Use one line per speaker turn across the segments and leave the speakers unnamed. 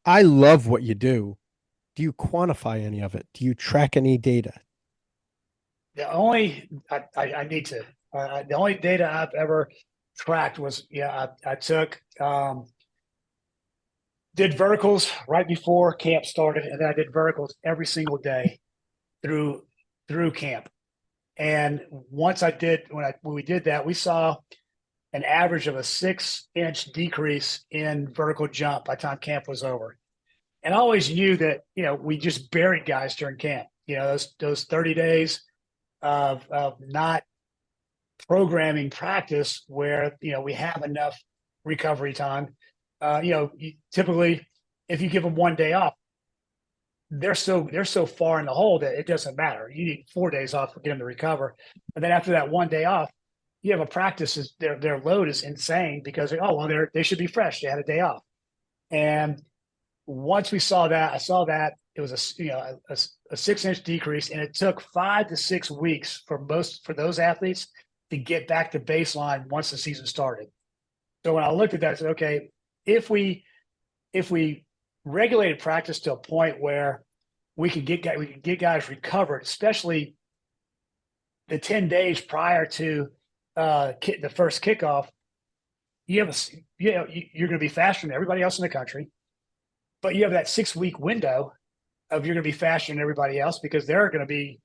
I love what you do. Do you quantify any of it? Do you track any data?
The only I need to. The only data I've ever tracked was I took did verticals right before camp started, and then I did verticals every single day through camp. And once I did when we did that, we saw an average of a 6-inch decrease in vertical jump by the time camp was over. And I always knew that we just buried guys during camp. Those 30 days of not programming practice where we have enough recovery time. Typically, if you give them one day off, they're so far in the hole that it doesn't matter. You need 4 days off to get them to recover, and then after that one day off, you have a practice. Their load is insane because they should be fresh. They had a day off, and once we saw that, I saw that it was a 6-inch decrease, and it took 5 to 6 weeks for those athletes to get back to baseline once the season started. So when I looked at that, I said, okay, if we regulated practice to a point where we could get guys recovered, especially the 10 days prior to the first kickoff, you're going to be faster than everybody else in the country, but you have that 6-week window of you're going to be faster than everybody else because they're going to be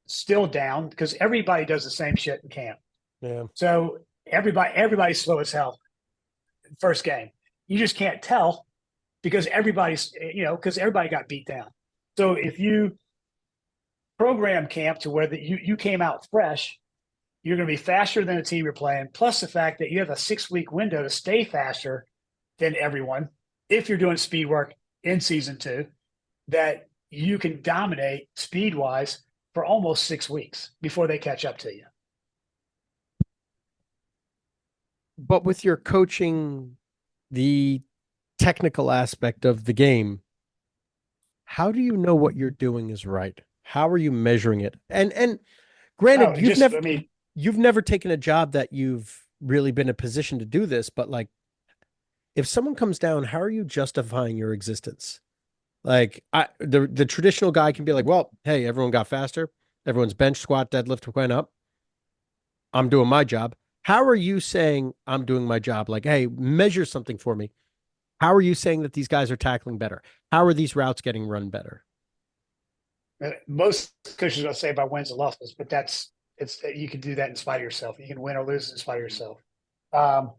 still down because everybody does the same shit in camp.
Yeah.
So everybody's slow as hell first game. You just can't tell because everybody got beat down. So if you program camp to where you came out fresh, you're going to be faster than the team you're playing. Plus the fact that you have a 6-week window to stay faster than everyone. If you're doing speed work in season 2, that you can dominate speed wise for almost 6 weeks before they catch up to you.
But with your coaching, the technical aspect of the game, how do you know what you're doing is right? How are you measuring it? And granted, you've never taken a job that you've really been in a position to do this, but like if someone comes down, how are you justifying your existence? Like the traditional guy can be like, well, hey, everyone got faster. Everyone's bench, squat, deadlift went up. I'm doing my job. How are you saying I'm doing my job? Like, hey, measure something for me. How are you saying that these guys are tackling better? How are these routes getting run better?
Most coaches will say by wins and losses, but you can do that in spite of yourself. You can win or lose in spite of yourself. Um,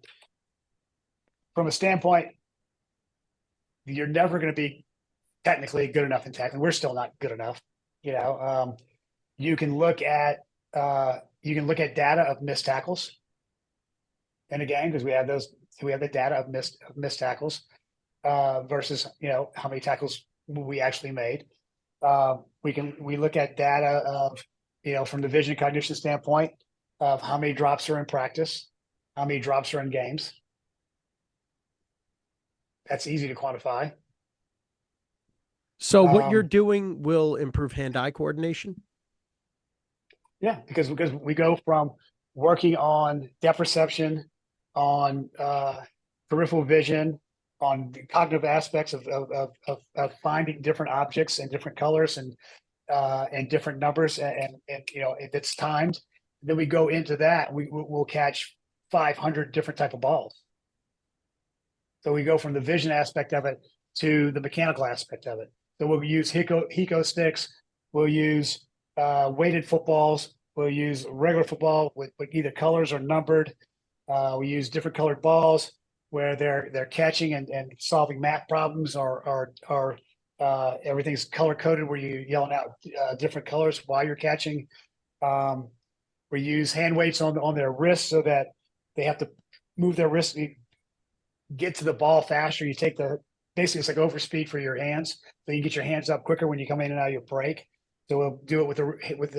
from a standpoint, you're never going to be technically good enough in tackling. We're still not good enough. You can look at data of missed tackles in a game because we have the data of missed tackles versus how many tackles we actually made. We look at data of from the vision cognition standpoint of how many drops are in practice, how many drops are in games. That's easy to quantify.
So what you're doing will improve hand-eye coordination?
Yeah, because we go from working on depth perception, on peripheral vision, on the cognitive aspects of finding different objects and different colors and different numbers and if it's timed, then we go into that. We'll catch 500 different type of balls. So we go from the vision aspect of it to the mechanical aspect of it. So we'll use Hiko sticks. We'll use weighted footballs. We'll use regular football with either colors or numbered. We use different colored balls where they're catching and solving math problems or everything's color coded where you're yelling out different colors while you're catching. We use hand weights on their wrists so that they have to move their wrists and get to the ball faster. You take basically it's like overspeed for your hands, so you get your hands up quicker when you come in and out of your break. So we'll do it with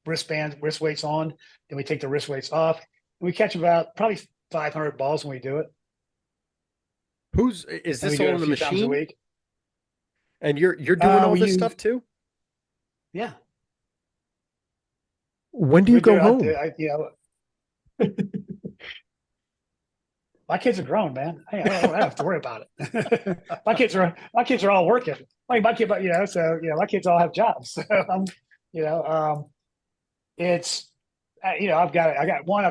wristbands, wrist weights on. Then we take the wrist weights off, and we catch about probably 500 balls when we do it.
Is
And we
this
do
all
it
in
a
the
few times a
machine?
week.
And you're doing all this stuff too?
Yeah.
When do you go home?
My kids are grown, man. I don't have to worry about it. My kids are all working. Like my kid, so my kids all have jobs. So you know, it's I got one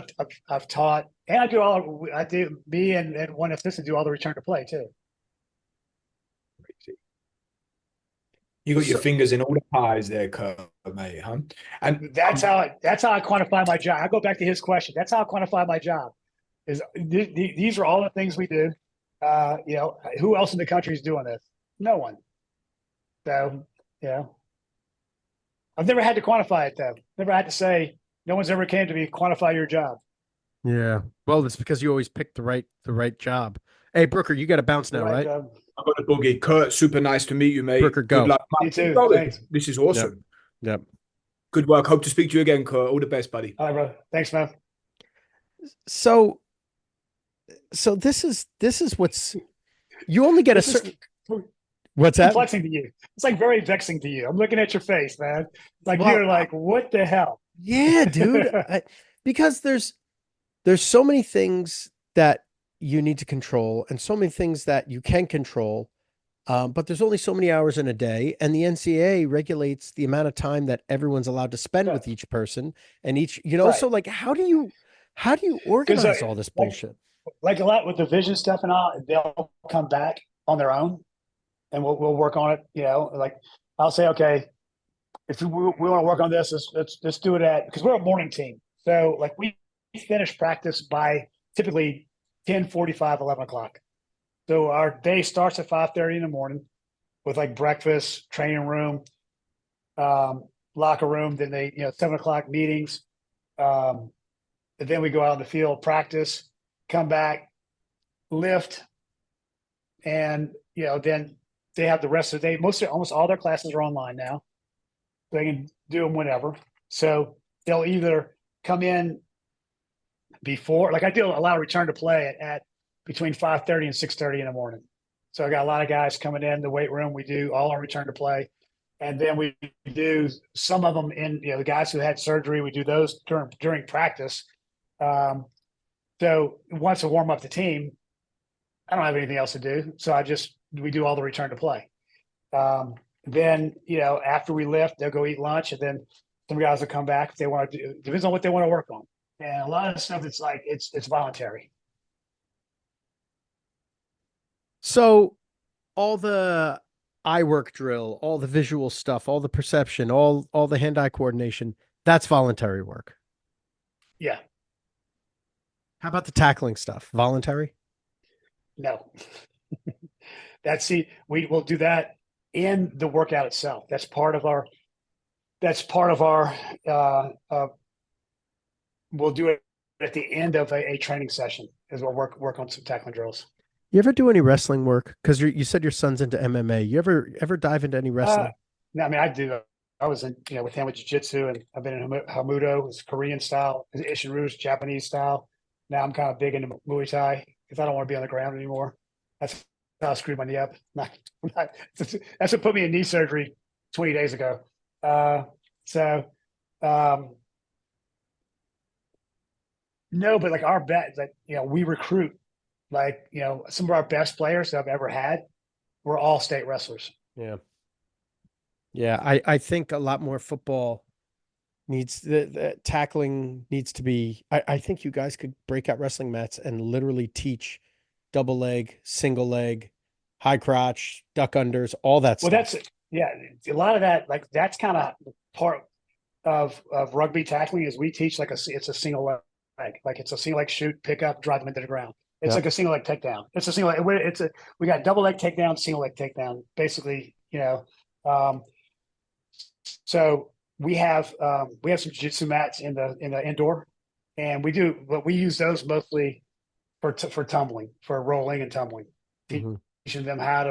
I've taught, and I do me and one assistant do all the return to play too.
You got your
So,
fingers in all the pies there, Kurt, mate, huh? And
That's how I quantify my job. I go back to his question. That's how I quantify my job. Is these are all the things we do. Who else in the country is doing this? No one. So, I've never had to quantify it though. Never had to say. No one's ever came to me quantify your job.
yeah. Well, it's because you always pick the right job. Hey, Brooker, you got to bounce
The
now,
right
right?
job.
I got a boogie. Kurt, super nice to meet you, mate.
Brooker,
Good
go.
luck.
You
Mate, keep
too.
going.
Thanks.
This is
Yep.
awesome.
Yep.
Good work. Hope to speak to you again, Kurt. All the best, buddy.
All right, bro. Thanks, man.
So, so this is what's you only get a
This is
certain what's that?
complexing to you. It's like very vexing to you. I'm looking at your face, man. Like
Well,
you're like, what the hell?
yeah, dude. Because there's so many things that you need to control and so many things that you can control. But there's only so many hours in a day, and the NCAA regulates the amount of time that everyone's allowed to spend
Yeah,
with each person and each,
right.
so like how do you
Because
organize all this bullshit?
like a lot with the vision stuff and all, they'll come back on their own, and we'll work on it. Like I'll say, okay, if we want to work on this, let's do it because we're a morning team. So like we finish practice by typically 10:45, 11 o'clock. So our day starts at 5:30 in the morning with like breakfast, training room, um, locker room. Then 7 o'clock meetings. And then we go out in the field, practice, come back, lift, and then they have the rest of the day. Almost all their classes are online now. They can do them whenever. So they'll either come in before, like I do a lot of return to play at between 5:30 and 6:30 in the morning. So I got a lot of guys coming in the weight room. We do all our return to play. And then we do some of them in, the guys who had surgery, we do those during practice. Um, so once I warm up the team, I don't have anything else to do. So we do all the return to play. Then, after we lift, they'll go eat lunch, and then some guys will come back if they want to do, depends on what they want to work on. And a lot of stuff, it's like, it's voluntary.
So all the eye work drill, all the visual stuff, all the perception, all the hand-eye coordination, that's voluntary work.
Yeah,
How about the tackling stuff? Voluntary?
no, we will do that in the workout itself. That's part of our, we'll do it at the end of a training session is we'll work on some tackling drills.
You ever do any wrestling work? Because you said your son's into MMA. You ever dive into any
Uh,
wrestling?
no, I mean, I do. I was in, with him with jiu-jitsu, and I've been in Hamudo, it's Korean style, Ishiru's Japanese style. Now I'm kind of big into Muay Thai because I don't want to be on the ground anymore. That's how I screwed my knee up. That's what put me in knee surgery 20 days ago. So, um, no, but like our bet, like, we recruit, like, some of our best players that I've ever had were all state wrestlers.
Yeah. Yeah, I think a lot more football needs the tackling needs to be. I think you guys could break out wrestling mats and literally teach double leg, single leg, high crotch, duck unders, all that
Well,
stuff.
yeah, a lot of that, like that's kind of part of rugby tackling is we teach it's a single leg, like it's a single leg shoot, pick up, drive them into the ground. It's
Yep.
like a single leg takedown. It's a single leg. We got double leg takedown, single leg takedown. Basically, um, so we have some jiu-jitsu mats in the indoor, and but we use those mostly for tumbling, for rolling and tumbling,
Hmm.
teaching them how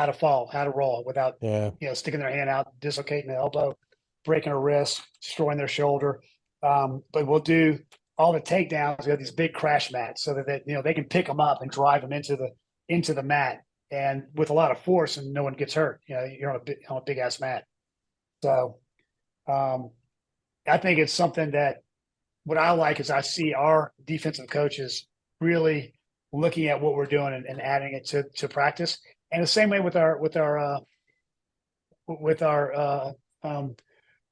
to fall, how to roll without
Yeah.
sticking their hand out, dislocating the elbow, breaking a wrist, destroying their shoulder. But we'll do all the takedowns. We have these big crash mats so that they can pick them up and drive them into the mat, and with a lot of force, and no one gets hurt. You're on a big ass mat. So um, I think it's something that what I like is I see our defensive coaches really looking at what we're doing and adding it to practice. And the same way with our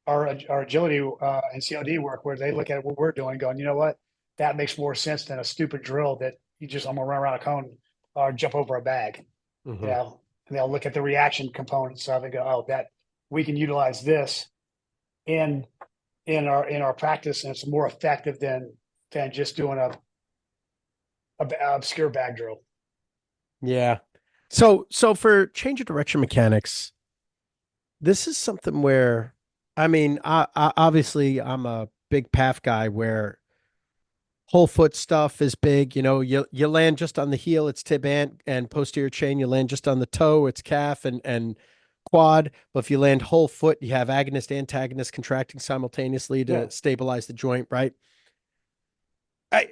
agility and COD work, where they look at what we're doing, going, you know what, that makes more sense than a stupid drill that I'm gonna run around a cone or jump over a bag.
Mhm.
You know, and they'll look at the reaction components of it and go, oh, that we can utilize this in our practice, and it's more effective than just doing a obscure bag drill.
Yeah. So for change of direction mechanics, this is something where, I mean, obviously I'm a big path guy where whole foot stuff is big. You know, you land just on the heel, it's tib and posterior chain. You land just on the toe, it's calf and quad. But if you land whole foot, you have agonist, antagonist contracting simultaneously to stabilize the joint, right? I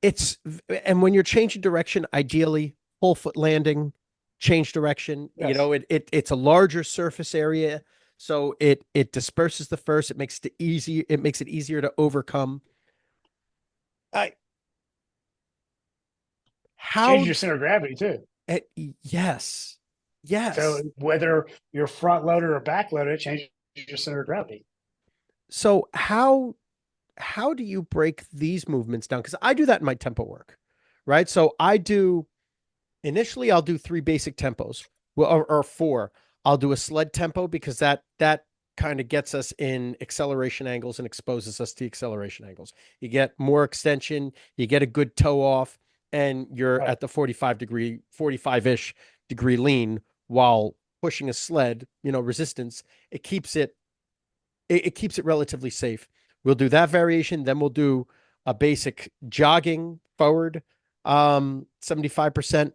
it's and when you're changing direction, ideally whole foot landing, change direction.
Yes.
You know, it's a larger surface area, so it disperses the first. It makes it easier to overcome. I how
Change your center of gravity too.
yes. Yes.
So whether you're front loaded or back loaded, it changes your center of gravity.
So how do you break these movements down? Because I do that in my tempo work, right? So initially I'll do 3 basic tempos, well, or 4. I'll do a sled tempo because that kind of gets us in acceleration angles and exposes us to acceleration angles. You get more extension, you get a good toe off, and you're
Right.
at the 45-ish degree lean while pushing a sled, you know, resistance. It keeps it relatively safe. We'll do that variation. Then we'll do a basic jogging forward, 75%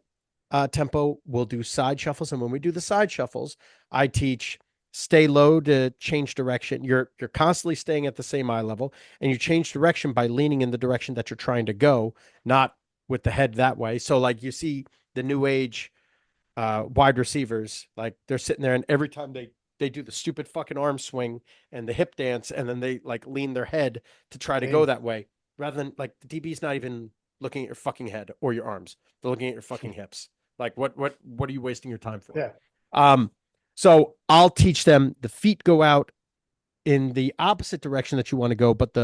tempo. We'll do side shuffles. And when we do the side shuffles, I teach stay low to change direction. You're constantly staying at the same eye level, and you change direction by leaning in the direction that you're trying to go, not with the head that way. So like you see the new age wide receivers, like they're sitting there, and every time they do the stupid fucking arm swing and the hip dance, and then they like lean their head to try to go that way, rather than like the DB's not even looking at your fucking head or your arms. They're looking at your fucking hips. Like what are you wasting your time for?
Yeah.
So I'll teach them the feet go out in the opposite direction that you want to go, but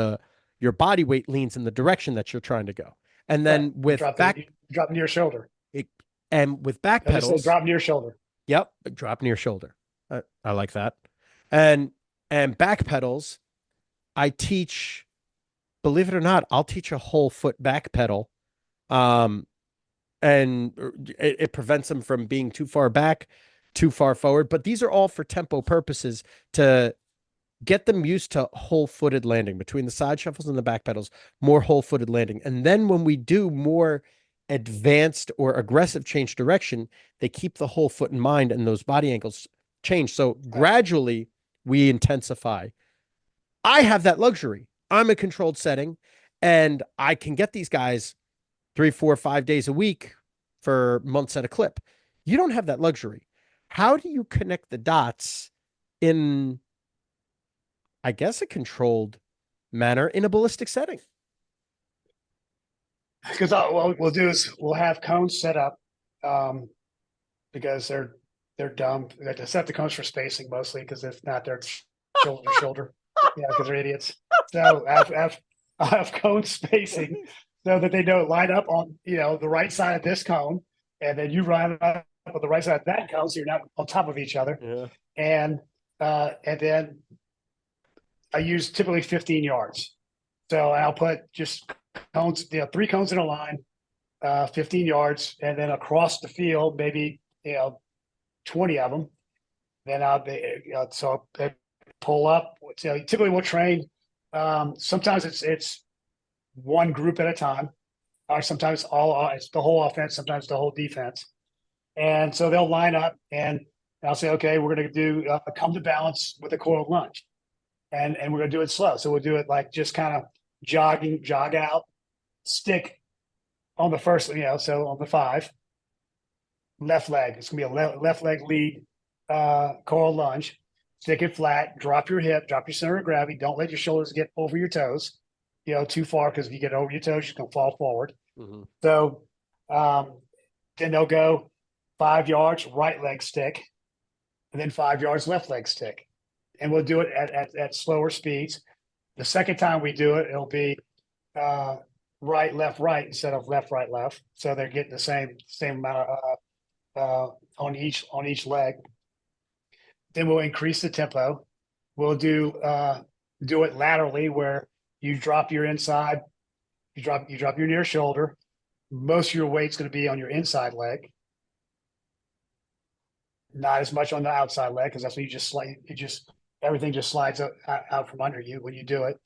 your body weight leans in the direction that you're trying to go. And then with
drop near shoulder.
And with back pedals,
drop near shoulder.
Yep, drop near shoulder. I like that. And back pedals, I teach. Believe it or not, I'll teach a whole foot back pedal, and it prevents them from being too far back, too far forward. But these are all for tempo purposes to get them used to whole-footed landing between the side shuffles and the back pedals, more whole-footed landing. And then when we do more advanced or aggressive change direction, they keep the whole foot in mind and those body angles change. So gradually we intensify. I have that luxury. I'm a controlled setting, and I can get these guys 3, 4, 5 days a week for months at a clip. You don't have that luxury. How do you connect the dots in, I guess, a controlled manner in a ballistic setting?
Because what we'll do is we'll have cones set up, because they're dumb. They have to set the cones for spacing mostly, because if not, they're shoulder to shoulder. Yeah, because they're idiots. So I'll have cone spacing so that they don't line up on the right side of this cone, and then you line up on the right side of that cone, so you're not on top of each other.
Yeah.
And then I use typically 15 yards. So I'll put just cones, 3 cones in a line, 15 yards, and then across the field, maybe 20 of them. Then I'll they pull up. So typically we'll train. Sometimes it's one group at a time, or sometimes it's the whole offense, sometimes the whole defense. And so they'll line up, and I'll say, okay, we're going to do a come to balance with a coiled lunge, and we're going to do it slow. So we'll do it like just kind of jog out, stick on the first, so on the 5, left leg. It's going to be a left leg lead coiled lunge. Stick it flat, drop your hip, drop your center of gravity. Don't let your shoulders get over your toes, too far, because if you get over your toes, you're going to fall forward.
Mm-hmm.
So Then they'll go 5 yards, right leg stick, and then 5 yards, left leg stick. And we'll do it at slower speeds. The second time we do it, it'll be right, right instead of left, left. So they're getting the same amount on each leg. Then we'll increase the tempo. We'll do it laterally where you drop your inside, you drop your near shoulder. Most of your weight's going to be on your inside leg, not as much on the outside leg because that's what everything just slides out from under you when you do it,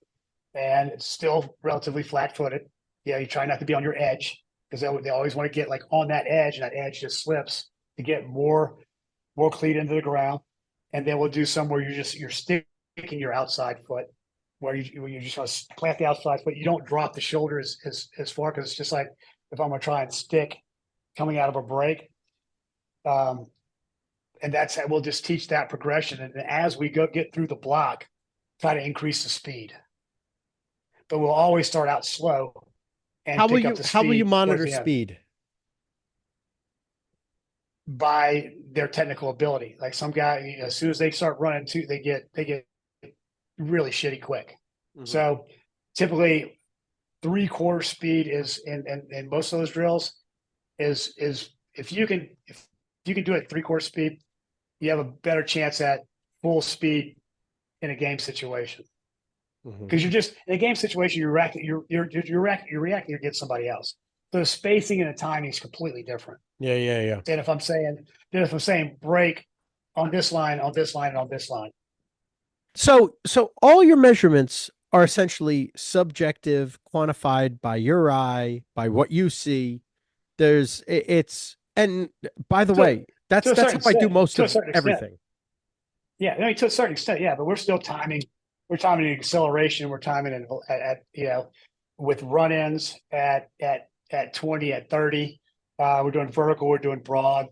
and it's still relatively flat-footed. Yeah, you try not to be on your edge because they always want to get like on that edge, and that edge just slips to get more cleat into the ground. And then we'll do some where you're sticking your outside foot, where you just want to plant the outside foot. You don't drop the shoulder as far because it's just like if I'm going to try and stick coming out of a break. And that's how we'll just teach that progression. And as we get through the block, try to increase the speed. But we'll always start out slow and
How
pick up the speed.
How will you monitor speed?
By their technical ability. Like some guy, as soon as they start running too, they get really shitty quick. Mm-hmm. So typically 3/4 speed is in most of those drills is if you can do it 3/4 speed, you have a better chance at full speed in a game situation. Because you're just in a game situation, you're reacting against somebody else. So the spacing and the timing is completely different.
Yeah.
And if I'm saying break on this line, on this line, and on this line.
So all your measurements are essentially subjective, quantified by your eye, by what you see. And by the way, that's how I do most of everything.
Yeah, I mean, to a certain extent, yeah, but we're still timing. We're timing acceleration. We're timing at with run-ins at 20, at 30. We're doing vertical. We're doing broad.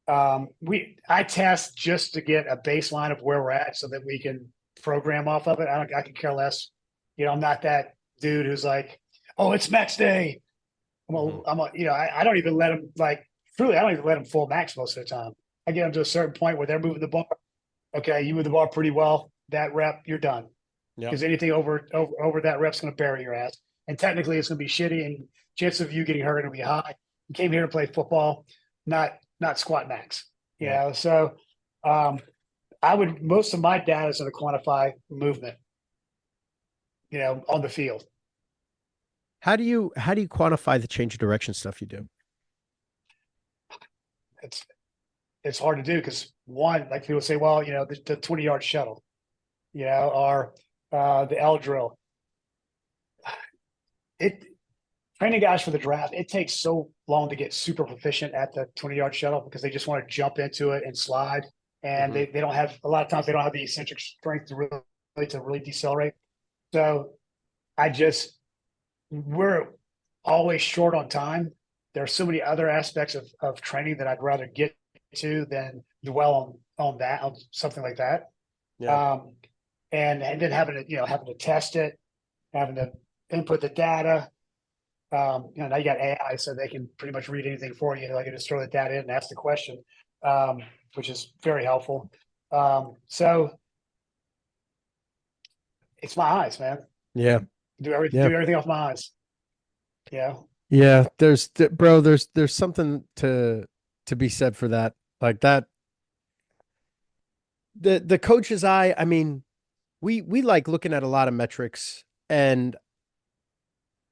I test just to get a baseline of where we're at, so that we can program off of it. I can care less. I'm not that dude who's like, oh, it's max day. I don't even let them truly. I don't even let them full max most of the time. I get them to a certain point where they're moving the bar. Okay, you move the bar pretty well. That rep, you're done. Because anything over that rep's going to bury your ass. And technically, it's going to be shitty, and chances of you getting hurt are going to be high. You came here to play football, not squat max. So most of my data is going to quantify movement, on the field.
How do you quantify the change of direction stuff you do?
It's hard to do because one, like people say, well, the 20-yard shuttle, or the L drill. Training guys for the draft, it takes so long to get super proficient at the 20-yard shuttle because they just want to jump into it and slide. And they don't have, a lot of times they don't have the eccentric strength to really decelerate. So we're always short on time. There are so many other aspects of training that I'd rather get to than dwell on something like that.
Yeah.
And then having to test it, having to input the data. Now you got AI, so they can pretty much read anything for you. They can just throw the data in and ask the question, which is very helpful. So it's my eyes, man.
Yeah.
Do everything off my eyes. Yeah.
Yeah. There's something to be said for that. Like that. The coach's eye, I mean, we like looking at a lot of metrics, and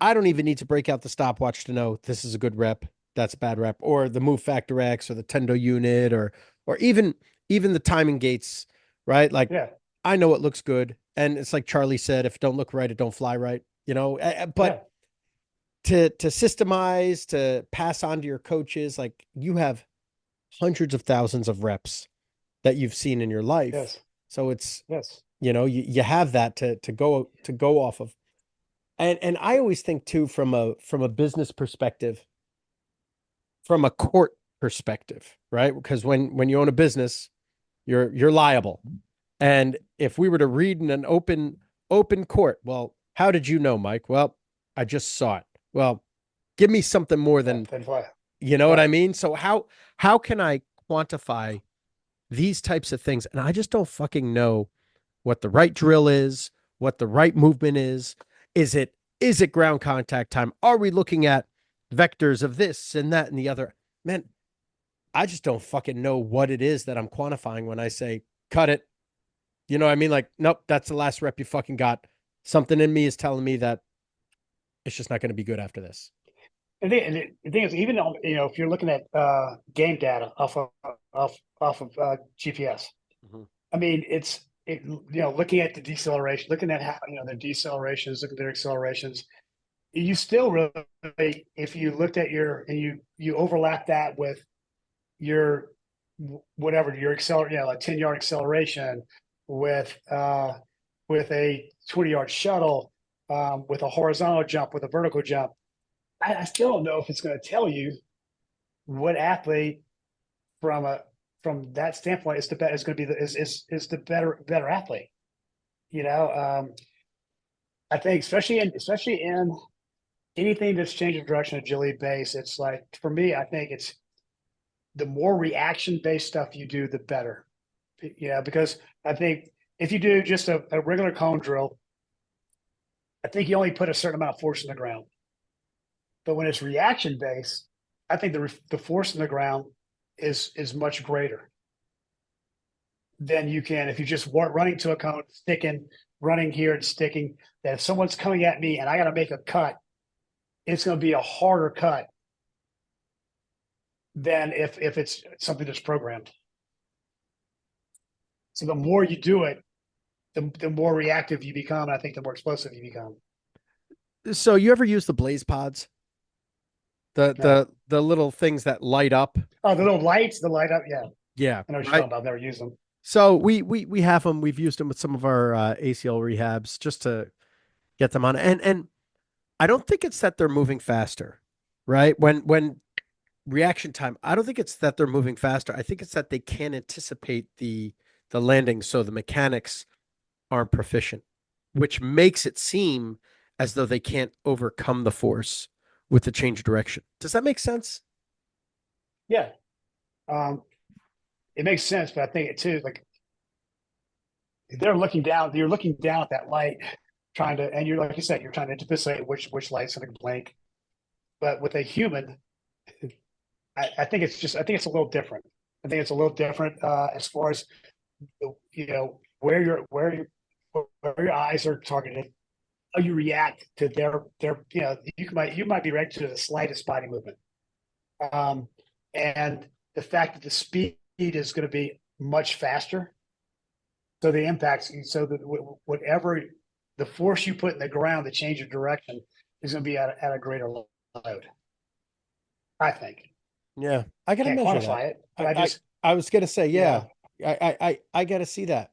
I don't even need to break out the stopwatch to know this is a good rep, that's a bad rep, or the move factor X, or the tendo unit, or even the timing gates, right? Like, I know it looks good, and it's like Charlie said, if it don't look right, it don't fly right, But to systemize, to pass on to your coaches, like you have hundreds of thousands of reps that you've seen in your life.
Yes.
So it's you have that to go off of. And I always think too, from a business perspective, from a court perspective, right? Because when you own a business, you're liable. And if we were to read in an open court, well, how did you know, Mike? Well, I just saw it. Well, give me something more than You know what I mean? So how can I quantify these types of things? And I just don't fucking know what the right drill is, what the right movement is. Is it ground contact time? Are we looking at vectors of this and that and the other? Man, I just don't fucking know what it is that I'm quantifying when I say cut it. You know what I mean? Like, nope, that's the last rep you fucking got. Something in me is telling me that it's just not going to be good after this.
The thing is, even on, if you're looking at game data off of GPS, I mean, looking at the deceleration, looking at how their decelerations, looking at their accelerations, you still really, if you looked at you overlap that with your whatever your like 10-yard acceleration with a 20-yard shuttle, with a horizontal jump, with a vertical jump. I still don't know if it's going to tell you what athlete from that standpoint is going to be the better athlete. I think especially in anything that's changing direction, agility based, it's like, for me, I think it's the more reaction based stuff you do, the better. Because I think if you do just a regular cone drill, I think you only put a certain amount of force in the ground. But when it's reaction based, I think the force in the ground is much greater than you can if you just running to a cone, sticking, running here and sticking. That if someone's coming at me and I got to make a cut, it's going to be a harder cut than if it's something that's programmed. So the more you do it, the more reactive you become, and I think the more explosive you become.
So you ever use the blaze pods? The little things that light up.
Oh, the little lights, the light up, yeah.
Yeah.
I know what you're talking about. I've never used them.
So we have them. We've used them with some of our ACL rehabs just to get them on. And I don't think it's that they're moving faster, right? When reaction time, I don't think it's that they're moving faster. I think it's that they can't anticipate the landing, so the mechanics aren't proficient, which makes it seem as though they can't overcome the force with the change of direction. Does that make sense?
Yeah. It makes sense, but I think it too, like, you're looking down at that light, and you're, like you said, you're trying to anticipate which light's going to blink. But with a human, I think it's a little different. I think it's a little different as far as where your eyes are targeted, how you react to their you might be reacting to the slightest body movement, and the fact that the speed is going to be much faster. So the impacts, whatever the force you put in the ground to change your direction is going to be at a greater load. I think.
Yeah, I gotta
Can't
measure
quantify
that.
it, but
I was gonna say, yeah, I gotta see that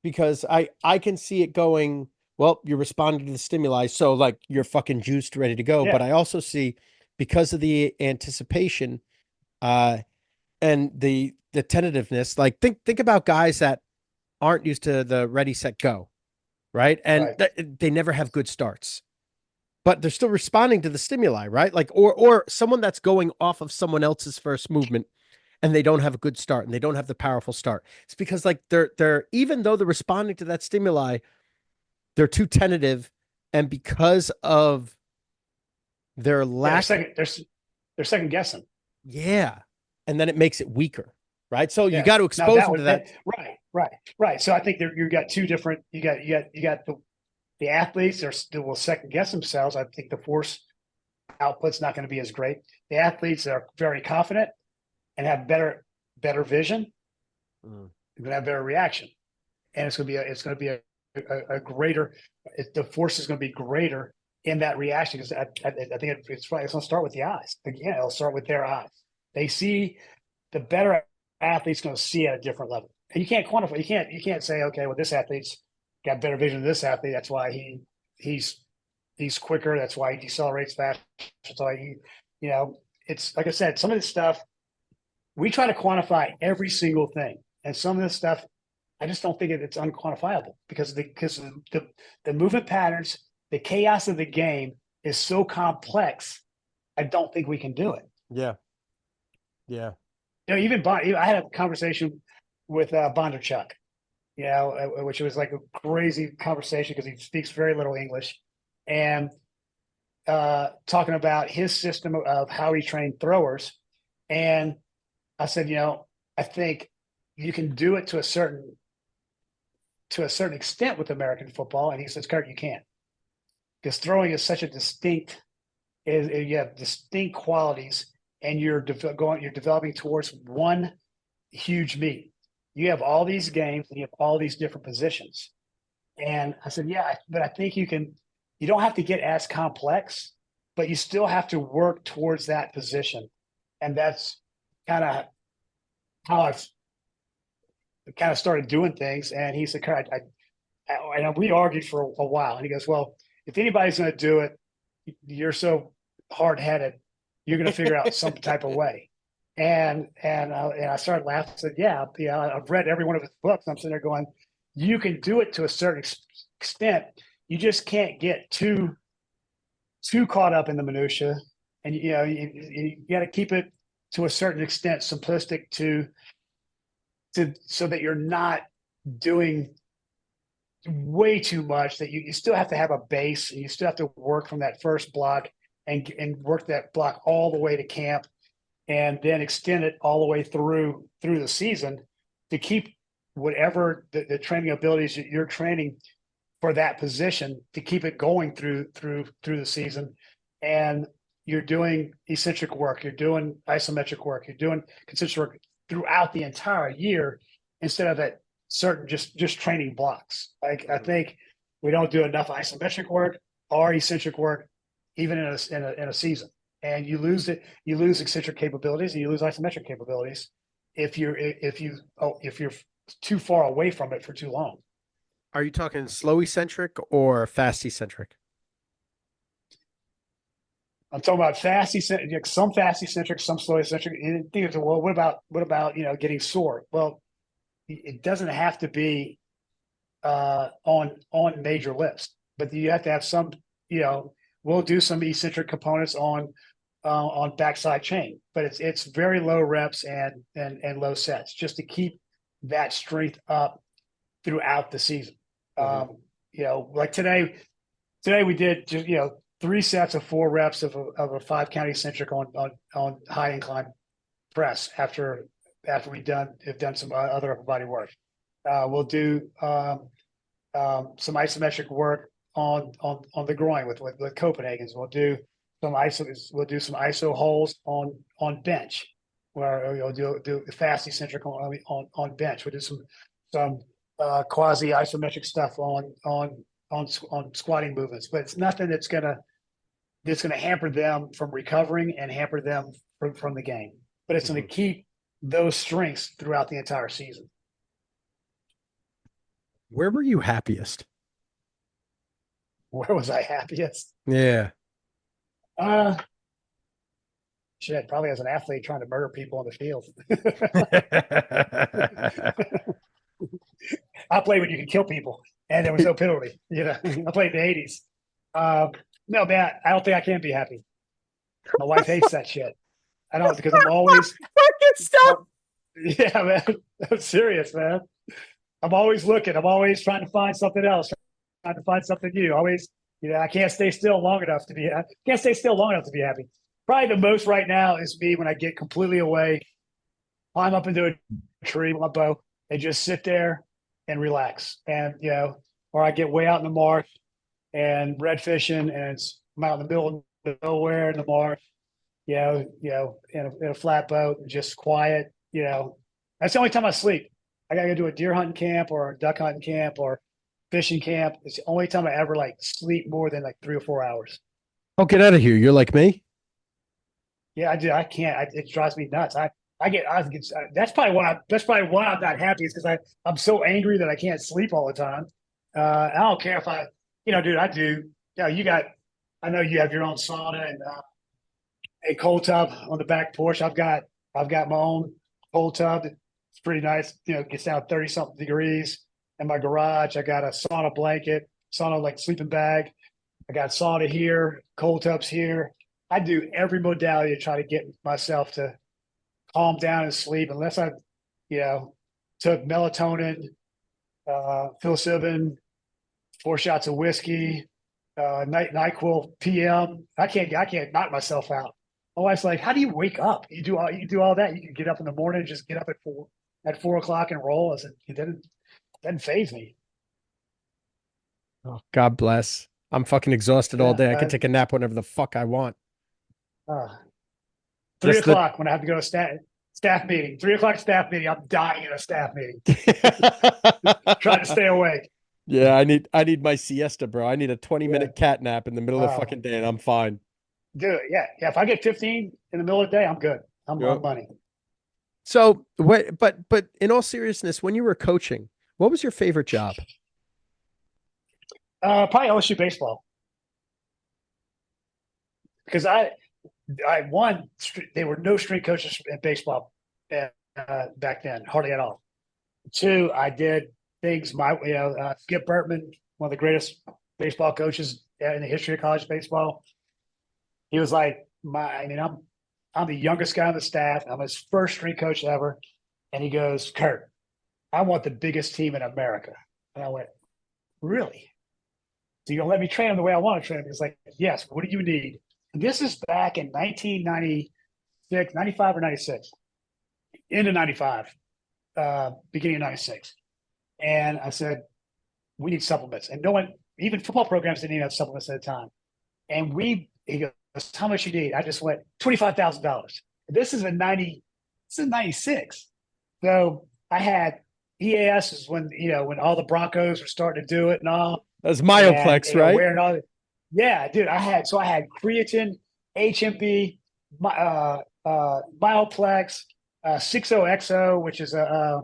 because I can see it going. Well, you're responding to the stimuli, so like you're fucking juiced, ready to go.
Yeah.
But I also see, because of the anticipation, and the tentativeness. Like think about guys that aren't used to the ready, set, go, right? And they never have good starts, but they're still responding to the stimuli, right? Like, or someone that's going off of someone else's first movement and they don't have a good start and they don't have the powerful start. It's because like they're even though they're responding to that stimuli, they're too tentative, and because of their lack,
they're second guessing.
Yeah, and then it makes it weaker, right? So you got to expose them to that.
Right. So I think you got two different. You got the athletes that will second guess themselves. I think the force output's not going to be as great. The athletes that are very confident and have better vision, they're going to have better reaction, and it's going to be a greater. The force is going to be greater in that reaction, because I think it's going to start with the eyes. Again, it'll start with their eyes. They see, the better athlete's going to see at a different level, and you can't quantify. You can't say, okay, well, this athlete's got better vision than this athlete. That's why he's quicker. That's why he decelerates fast. That's why it's like I said, some of this stuff we try to quantify every single thing, and some of this stuff I just don't think it's unquantifiable because the movement patterns, the chaos of the game is so complex. I don't think we can do it.
Yeah. Yeah.
Even I had a conversation with Bondarchuk, which was like a crazy conversation because he speaks very little English, and talking about his system of how he trained throwers. And I said, I think you can do it to a certain extent with American football. And he says, Kirk, you can't, because throwing is such a you have distinct qualities, and you're developing towards one huge meet. You have all these games and you have all these different positions. And I said, yeah, but I think you don't have to get as complex, but you still have to work towards that position. And that's kind of how I've kind of started doing things. And he said, Kurt, and we argued for a while. And he goes, well, if anybody's going to do it, you're so hard headed, you're going to figure out some type of way. And I started laughing. I said, yeah, I've read every one of his books. I'm sitting there going, you can do it to a certain extent. You just can't get too caught up in the minutia, and you got to keep it to a certain extent simplistic to so that you're not doing way too much, that you still have to have a base, and you still have to work from that first block and work that block all the way to camp, and then extend it all the way through the season to keep whatever the training abilities that you're training for that position, to keep it going through the season. And you're doing eccentric work, you're doing isometric work, you're doing concentric work throughout the entire year, instead of at certain just training blocks. Like, I think we don't do enough isometric work or eccentric work, even in a season. And you lose eccentric capabilities and you lose isometric capabilities if you're too far away from it for too long.
Are you talking slow eccentric or fast eccentric?
I'm talking about fast eccentric, some fast eccentric, some slow eccentric. And think, well, what about getting sore? Well, it doesn't have to be on major lifts, but you have to have some. We'll do some eccentric components on backside chain, but it's very low reps and low sets, just to keep that strength up throughout the season. Like today we did just 3 sets of 4 reps of a 5 count eccentric on high incline press after have done some other upper body work. We'll do some isometric work on the groin with Copenhagen's. We'll do some iso holes on bench, where we'll do fast eccentric on bench. We'll do some quasi isometric stuff on squatting movements, but it's nothing that's gonna hamper them from recovering and hamper them from the game. But it's going to keep those strengths throughout the entire season.
Where were you happiest?
Where was I happiest?
Yeah.
Shit, probably as an athlete trying to murder people on the field. I played when you could kill people and there was no penalty. I played in the 80s. No, man, I don't think I can be happy. My wife hates that shit. I don't, because I'm always
fucking stop.
Yeah, man. I'm serious, man. I'm always looking. I'm always trying to find something else, trying to find something new. Always, I can't stay still long enough to be. I can't stay still long enough to be happy. Probably the most right now is me when I get completely away, climb up into a tree with my bow, and just sit there and relax. And or I get way out in the marsh and red fishing, and I'm out in the middle of nowhere in the marsh. In a flat boat, and just quiet. That's the only time I sleep. I gotta go do a deer hunting camp or a duck hunting camp or fishing camp. It's the only time I ever sleep more than 3 or 4 hours.
Oh, get out of here! You're like me.
Yeah, I do. I can't. It drives me nuts. That's probably why I'm not happy. Is because I'm so angry that I can't sleep all the time. I don't care if dude, I do. I know you have your own sauna and a cold tub on the back porch. I've got my own cold tub. It's pretty nice. It gets down 30 something degrees. In my garage, I got a sauna blanket, sauna sleeping bag. I got sauna here, cold tubs here. I do every modality to try to get myself to calm down and sleep, unless I, you know, took melatonin, psilocybin, 4 shots of whiskey, NyQuil PM. I can't knock myself out. My wife's like, "How do you wake up? You do all that? You can get up in the morning and just get up at 4 o'clock and roll." I said, "It doesn't phase me."
Oh, God bless. I'm fucking exhausted all
Yeah,
day. I can take a nap whenever the fuck I want.
uh, three
Just the
o'clock when I have to go to staff meeting. 3 o'clock staff meeting. I'm dying in a staff meeting, trying to stay awake.
Yeah, I need my siesta, bro. I need a 20
Yeah.
minute cat nap in the middle of the
Uh,
fucking day and I'm fine.
do it. Yeah. Yeah. If I get 15 in the middle of the day, I'm good. I'm
Yep.
money.
So, but in all seriousness, when you were coaching, what was your favorite job?
Probably LSU baseball, because I one, there were no strength coaches in baseball back then, hardly at all. Two, I did things Skip Bertman, one of the greatest baseball coaches in the history of college baseball. He was like I'm the youngest guy on the staff. I'm his first strength coach ever, and he goes, "Kurt, I want the biggest team in America." And I went, "Really? So you're gonna let me train him the way I want to train him?" He's like, "Yes. What do you need?" And this is back in 1996, 95 or 96, into 95, beginning of 96. And I said, "We need supplements." And no one, even football programs didn't even have supplements at the time. And he goes, "How much you need?" I just went, $25,000. This is in 96. So I had EAS is when all the Broncos were starting to do it and all.
That's
And
Myoplex, right?
wearing all yeah, dude. I had creatine, HMB, Bioplex, 60XO, which is an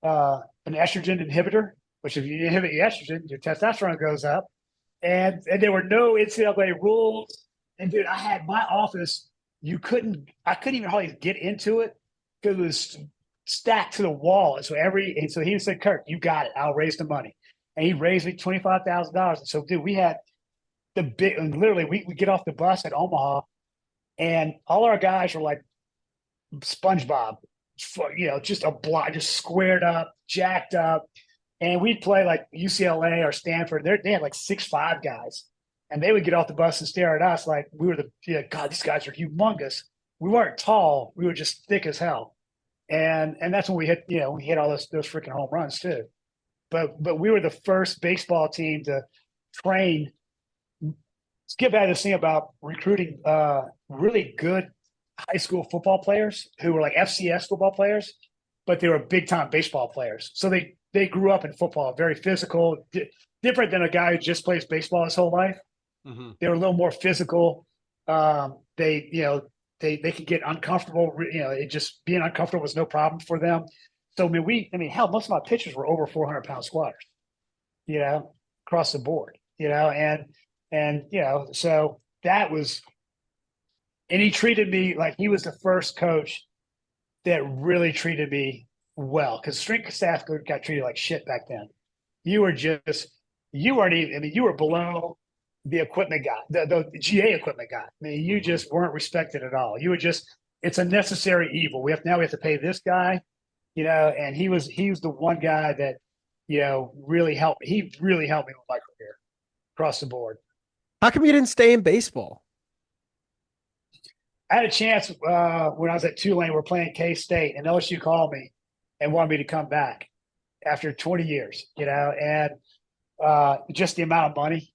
estrogen inhibitor, which if you inhibit your estrogen, your testosterone goes up. And there were no NCAA rules. And dude, I had my office. I couldn't even hardly get into it because it was stacked to the wall. And so he said, "Kirk, you got it. I'll raise the money." And he raised me $25,000. And so, dude, we had and literally we get off the bus at Omaha, and all our guys were like SpongeBob, just a block, just squared up, jacked up. And we'd play like UCLA or Stanford. They had like 6'5" guys, and they would get off the bus and stare at us like we were God, these guys are humongous. We weren't tall, we were just thick as hell. And that's when we hit all those freaking home runs too. But we were the first baseball team to train. Skip had this thing about recruiting really good high school football players who were like FCS football players, but they were big time baseball players. So they grew up in football, very physical, different than a guy who just plays baseball his whole life.
Mm-hmm.
They were a little more physical. They could get uncomfortable. It just being uncomfortable was no problem for them. So hell, most of my pitchers were over 400-pound squatters, across the board, so that was, and he treated me like he was the first coach that really treated me well, because strength staff got treated like shit back then. You weren't even, you were below the equipment guy, the GA equipment guy. You just weren't respected at all. You were just, it's a necessary evil. We have to pay this guy, and he was the one guy that, really helped. He really helped me with my career across the board.
How come you didn't stay in baseball?
I had a chance when I was at Tulane. We're playing K-State, and LSU called me and wanted me to come back after 20 years, and just the amount of money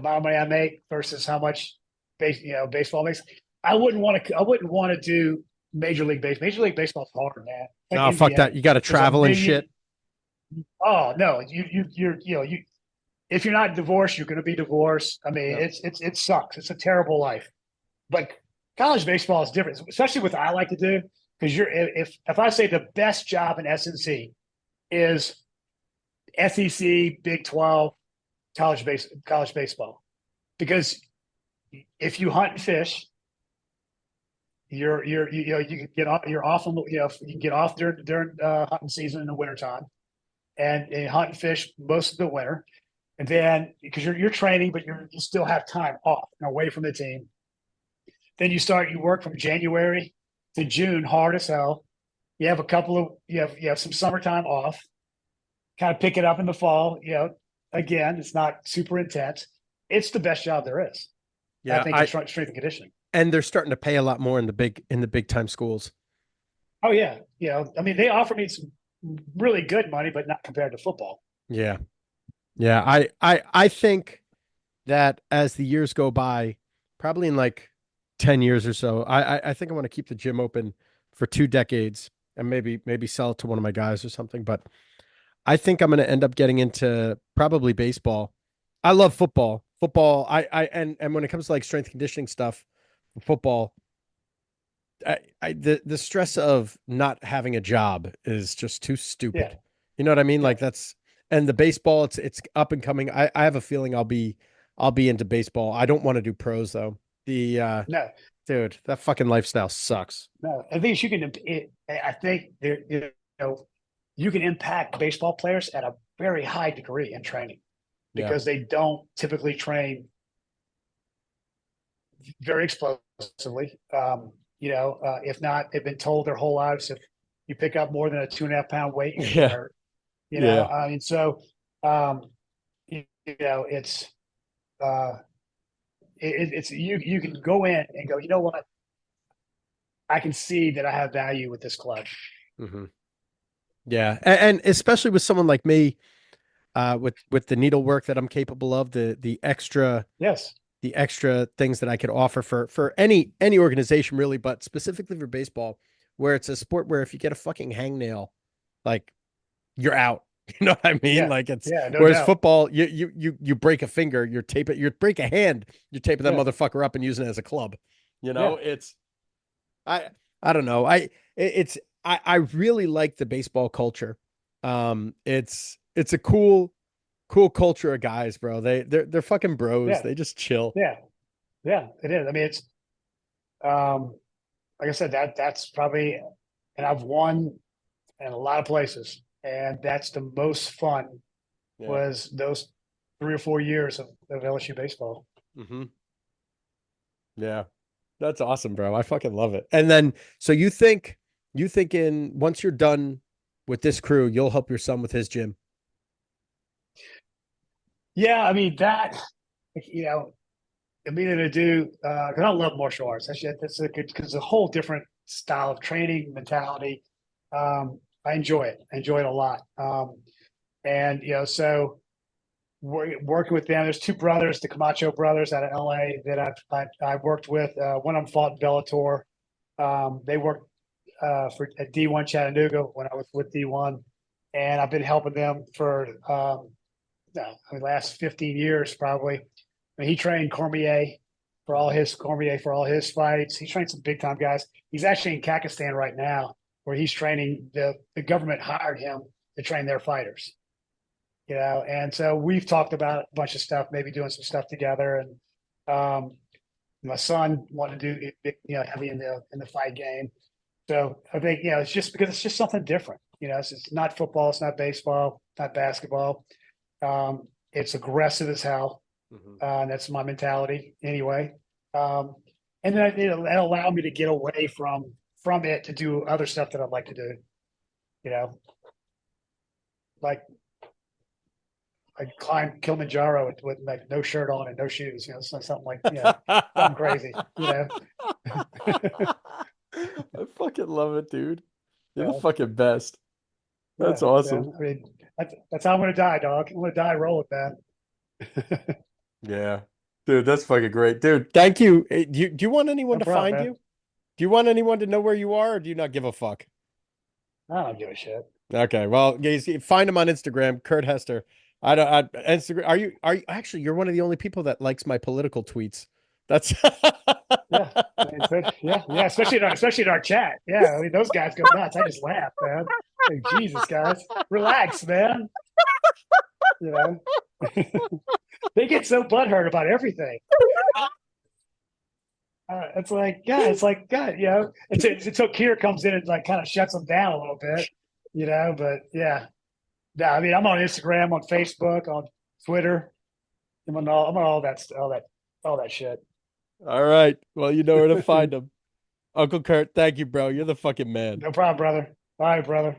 I make versus how much baseball makes. I wouldn't want to do Major League Baseball. Major League Baseball's hard, man. Like
No, fuck that. You got to travel and shit.
Oh no, if you're not divorced, you're going to be divorced. It sucks. It's a terrible life. But college baseball is different, especially with what I like to do. Because if I say the best job in S&C is SEC, Big 12, college baseball, because if you hunt and fish, you can get off. You're off. You can get off during hunting season in the wintertime, and hunt and fish most of the winter. And then because you're training, but you still have time off and away from the team. then you work from January to June, hard as hell. You have you have some summertime off, kind of pick it up in the fall. Again, it's not super intense. It's the best job there is. I
Yeah,
think in strength and conditioning.
and they're starting to pay a lot more in the big time schools.
Oh yeah. I mean, they offer me some really good money, but not compared to football.
Yeah. Yeah. I think that as the years go by, probably in like 10 years or so, I think I want to keep the gym open for 2 decades and maybe sell it to one of my guys or something. But I think I'm going to end up getting into probably baseball. I love football. Football, and when it comes to like strength conditioning stuff, football, the stress of not having a job is just too stupid.
Yeah.
You know what I mean?
Yeah.
Like and the baseball, it's up and coming. I have a feeling I'll be into baseball. I don't want to do pros though.
No,
Dude, that fucking lifestyle sucks.
no. I think I think you can impact baseball players at a very high degree in training
Yeah.
because they don't typically train very explosively. If not, they've been told their whole lives if you pick up more than a 2.5 pound weight, you're
Yeah.
hurt.
Yeah.
I mean, so it's it's you can go in and go, you know what? I can see that I have value with this club.
Mm-hmm. Yeah. And especially with someone like me, with the needlework that I'm capable of, the extra
Yes.
the extra things that I could offer for any organization really, but specifically for baseball, where it's a sport where if you get a fucking hangnail, like you're out. You know what I mean?
Yeah.
Like it's
Yeah. No
whereas
doubt.
football, you break a finger, you break a hand, you're taping that
Yeah.
motherfucker up and using it as a club.
Yeah.
It's I I don't know. I really like the baseball culture. It's a cool culture of guys, bro. They're fucking bros.
Yeah.
They just chill.
Yeah. Yeah. It is. I mean, it's um, like I said, that's probably, and I've won in a lot of places, and that's the most fun
Yeah.
was those 3 or 4 years of LSU baseball.
Mm-hmm. Yeah. That's awesome, bro. I fucking love it. And then, so you think once you're done with this crew, you'll help your son with his gym.
Yeah, I mean I'm either to do because I love martial arts. That's a good because it's a whole different style of training mentality. I enjoy it. I enjoy it a lot. And so we're working with them. There's two brothers, the Camacho brothers out of LA that I've worked with. One of them fought in Bellator. They worked at D1 Chattanooga when I was with D1, and I've been helping them for the last 15 years probably. I mean, he trained Cormier for all his fights. He trained some big time guys. He's actually in Kakistan right now, where he's training. The government hired him to train their fighters. And so we've talked about a bunch of stuff, maybe doing some stuff together. And my son wanted to do heavy in the fight game. So I think it's just because it's just something different. It's not football, it's not baseball, not basketball. It's aggressive as hell.
Mm-hmm.
That's my mentality anyway. And then it'll allow me to get away from it to do other stuff that I'd like to do. Like I climb Kilimanjaro with like no shirt on and no shoes. Something like something crazy.
I fucking love it, dude. You're the
Yeah.
fucking best. That's
Yeah,
awesome.
I mean, that's how I'm going to die, dog. I'm going to die rolling, man.
Yeah. Dude, that's fucking great. Dude, thank you. Do you want anyone
No
to
problem,
find
man.
you? Do you want anyone to know where you are, or do you not give a fuck?
I don't give a shit.
Okay, well, find him on Instagram, Kurt Hester. I don't. Instagram. Are you actually? You're one of the only people that likes my political tweets. That's
Yeah, yeah. Especially in our chat. Yeah, I mean, those guys go nuts. I just laugh, man. Like, Jesus, guys, relax, man. They get so butthurt about everything. It's like God. Until Kier comes in and like kind of shuts them down a little bit, But yeah, no. I mean, I'm on Instagram, on Facebook, on Twitter. I'm on all that shit.
All right. Well, you know where to find him. Uncle Kurt, thank you, bro. You're the fucking man.
No problem, brother. All right, brother.